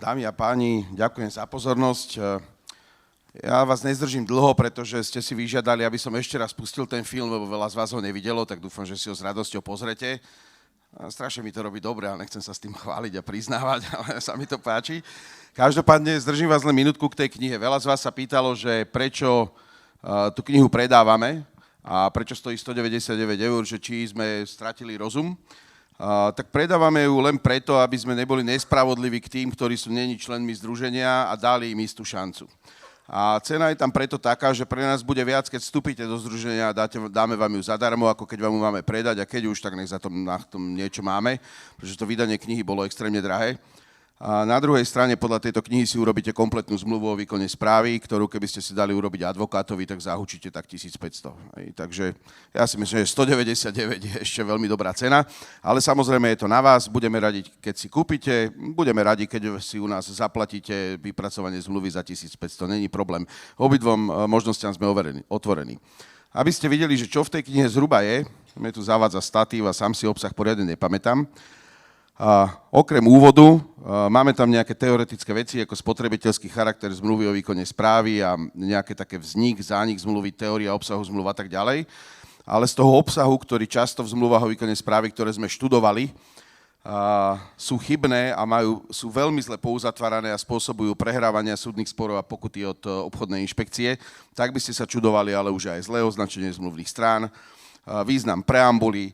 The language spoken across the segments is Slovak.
Dámy a páni, ďakujem za pozornosť. Ja vás nezdržím dlho, pretože ste si vyžiadali, aby som ešte raz pustil ten film, lebo veľa z vás ho nevidelo, tak dúfam, že si ho s radosťou pozrete. Strašne mi to robí dobre, ale nechcem sa s tým chváliť a priznávať, ale sa mi to páči. Každopádne zdržím vás len minútku k tej knihe. Veľa z vás sa pýtalo, že prečo tú knihu predávame a prečo stojí 199 eur, že či sme stratili rozum. Tak predávame ju len preto, aby sme neboli nespravodliví k tým, ktorí sú neni členmi združenia a dali im istú šancu. A cena je tam preto taká, že pre nás bude viac, keď vstúpite do združenia a dáme vám ju zadarmo, ako keď vám ju máme predať a keď už, tak nech za to na tom niečo máme, pretože to vydanie knihy bolo extrémne drahé. A na druhej strane podľa tejto knihy si urobíte kompletnú zmluvu o výkone správy, ktorú keby ste si dali urobiť advokátovi, tak zahučíte tak 1500. Takže ja si myslím, že 199 je ešte veľmi dobrá cena, ale samozrejme je to na vás, budeme radi, keď si kúpite, budeme radi, keď si u nás zaplatíte vypracovanie zmluvy za 1500, není problém. Obidvom možnostiam sme otvorení. Aby ste videli, že čo v tej knihe zhruba je, mne tu zavádza statív a sám si obsah poriadne nepamätám. Okrem úvodu máme tam nejaké teoretické veci ako spotrebiteľský charakter zmluvy o výkone správy a nejaké také vznik, zánik zmluvy, teória obsahu zmluv a tak ďalej. Ale z toho obsahu, ktorý často v zmluvách o výkone správy, ktoré sme študovali, sú chybné a sú veľmi zle pouzatvárané a spôsobujú prehrávania súdnych sporov a pokuty od obchodnej inšpekcie, tak by ste sa čudovali, ale už aj zlé označenie zmluvných strán, význam preambuly,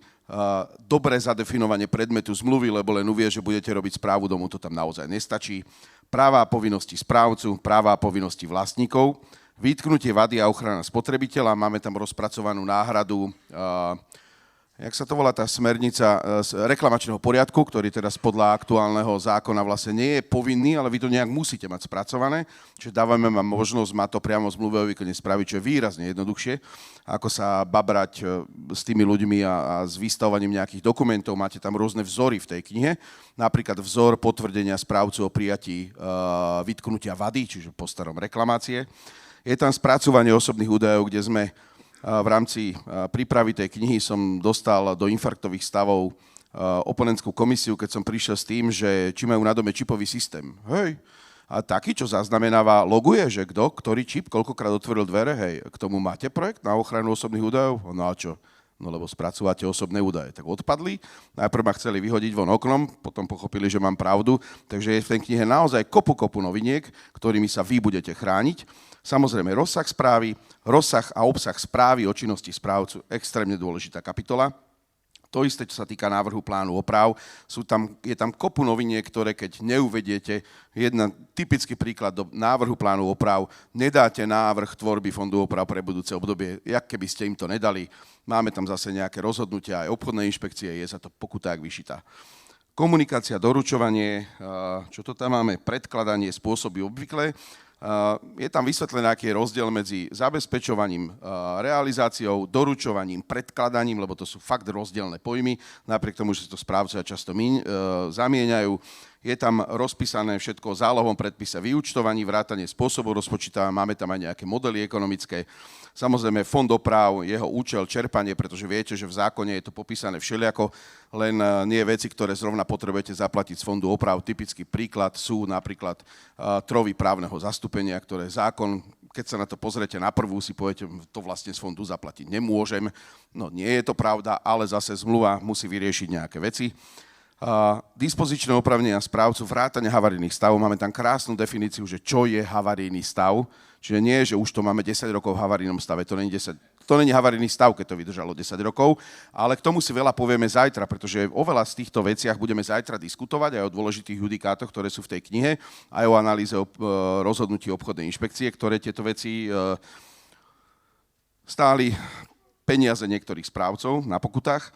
dobré zadefinovanie predmetu zmluvy, lebo len uvie, že budete robiť správu domu, to tam naozaj nestačí. Práva a povinnosti správcu, práva a povinnosti vlastníkov, vytknutie vady a ochrana spotrebiteľa, máme tam rozpracovanú náhradu, jak sa to volá tá smernica reklamačného poriadku, ktorý teraz podľa aktuálneho zákona vlastne nie je povinný, ale vy to nejak musíte mať spracované, čiže dávame vám možnosť mať to priamo v zmluve o výkone správy, čo je výrazne jednoduchšie, ako sa babrať s tými ľuďmi a s vystavovaním nejakých dokumentov. Máte tam rôzne vzory v tej knihe, napríklad vzor potvrdenia správcu o prijatí vytknutia vady, čiže po starom reklamácie. Je tam spracovanie osobných údajov, kde sme v rámci prípravy tej knihy som dostal do infarktových stavov oponentskú komisiu, keď som prišiel s tým, že či majú na dome čipový systém. Hej. A taký, čo zaznamenáva, loguje, že ktorý čip, koľkokrát otvoril dvere, hej, k tomu máte projekt na ochranu osobných údajov? No a čo? No lebo spracúvate osobné údaje. Tak odpadli, najprv ma chceli vyhodiť von oknom, potom pochopili, že mám pravdu, takže je v tej knihe naozaj kopu noviniek, ktorými sa vy budete chrániť. Samozrejme rozsah správy, rozsah a obsah správy o činnosti správcu, extrémne dôležitá kapitola. To isté, čo sa týka návrhu plánu oprav, je tam kopu noviniek, ktoré keď neuvediete, typický príklad do návrhu plánu oprav, nedáte návrh tvorby fondu oprav pre budúce obdobie, jak keby ste im to nedali. Máme tam zase nejaké rozhodnutia aj obchodnej inšpekcie, je za to pokuta jak vyšitá. Komunikácia, doručovanie, čo to tam máme, predkladanie, spôsoby obvykle. Je tam vysvetlený, aký je rozdiel medzi zabezpečovaním, realizáciou, doručovaním, predkladaním, lebo to sú fakt rozdielne pojmy, napriek tomu, že si to správcovia často zamieňajú. Je tam rozpísané všetko o zálohovom predpise, vyúčtovaní, vrátanie spôsobov rozpočítavania, máme tam aj nejaké modely ekonomické. Samozrejme, fond oprav, jeho účel, čerpanie, pretože viete, že v zákone je to popísané všeliako, len nie veci, ktoré zrovna potrebujete zaplatiť z fondu oprav. Typický príklad sú napríklad trovy právneho zastúpenia, ktoré zákon, keď sa na to pozriete na prvú, si poviete, to vlastne z fondu zaplatiť nemôžem. No nie je to pravda, ale zase zmluva musí vyriešiť nejaké veci. Dispozičné oprávnenia správcu, vrátane havarijných stavov. Máme tam krásnu definíciu, že čo je havarijný stav. Čiže nie, že už to máme 10 rokov v havarijnom stave, to není havarijný stav, keď to vydržalo 10 rokov, ale k tomu si veľa povieme zajtra, pretože o veľa z týchto veciach budeme zajtra diskutovať aj o dôležitých judikátoch, ktoré sú v tej knihe, aj o analýze rozhodnutí obchodnej inšpekcie, ktoré tieto veci stáli peniaze niektorých správcov na pokutách.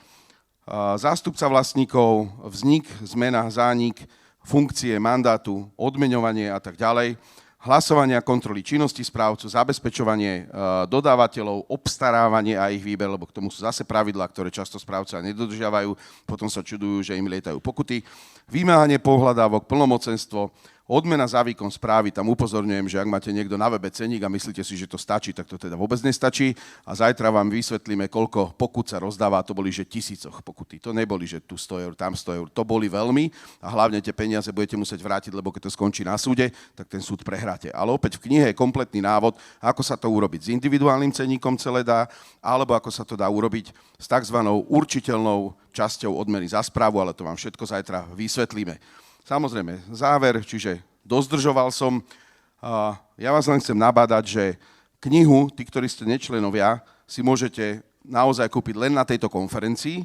Zástupca vlastníkov, vznik, zmena, zánik, funkcie, mandátu, odmeňovanie a tak ďalej, hlasovania, kontroly činnosti správcu, zabezpečovanie dodávateľov, obstarávanie a ich výber, lebo k tomu sú zase pravidlá, ktoré často správcovia nedodržiavajú, potom sa čudujú, že im lietajú pokuty, vymáhanie pohľadávok, plnomocenstvo, Odmena za výkon správy, tam upozorňujem, že ak máte niekto na webe ceník a myslíte si, že to stačí, tak to teda vôbec nestačí. A zajtra vám vysvetlíme, koľko pokut sa rozdáva. To boli, že tisícoch pokuty. To neboli, že tu 100 eur, tam 100 eur. To boli veľmi a hlavne tie peniaze budete musieť vrátiť, lebo keď to skončí na súde, tak ten súd prehráte. Ale opäť v knihe je kompletný návod, ako sa to urobiť s individuálnym ceníkom celé dá, alebo ako sa to dá urobiť s tzv. Určiteľnou časťou odmeny za správu, ale to vám všetko zajtra vysvetlíme. Samozrejme, záver, čiže dozdržoval som. Ja vás len chcem nabádať, že knihu, tí, ktorí ste nečlenovia, si môžete naozaj kúpiť len na tejto konferencii.